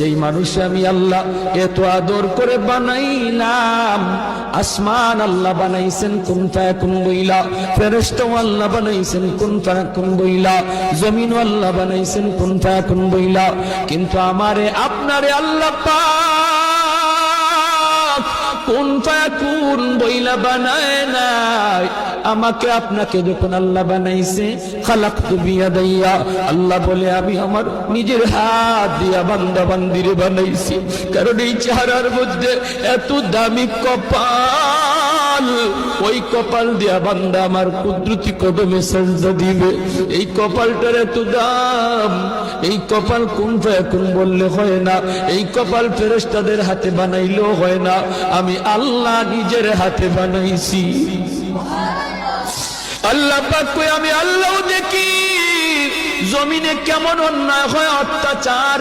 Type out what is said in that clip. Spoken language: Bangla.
যেই মানুষে আমি আল্লাহ এত আদর করে বানাইলাম। আসমান আল্লাহ বানাইছেন কুন ফায়াকুন বইলা, ফেরেশতা আল্লাহ বানাইছেন কুন ফায়াকুন বইলা, জমিন আল্লাহ বানাইছেন কুন ফায়াকুন বইলা, কিন্তু আমারে আপনারে আল্লাহ পাক কুন ফায়াকুন বইলা বানায় নাই। আমাকে আপনাকে যখন আল্লাহ বানাইছে, খালাকতু বিয়াদাইয়া, আল্লাহ বলে আমি আমার নিজের হাত দিয়া বান্দা বান্দিরে বানাইছি। কারণ এই চেহারার মধ্যে এত দামি কপাল, ওই কপাল দিয়া বান্দা আমার কুদরতি কদমে সাজদা দিবে। এই কপালটার এত দাম। এই কপাল কুন ফায়াকুন বললে হয় না, এই কপাল ফেরেশতাদের হাতে বানাইলেও হয় না, আমি আল্লাহ নিজের হাতে বানাইছি। আল্লাহ পাক কই আমি আল্লাহ দেখি জমিনে কেমন অন্যায় হয়, অত্যাচার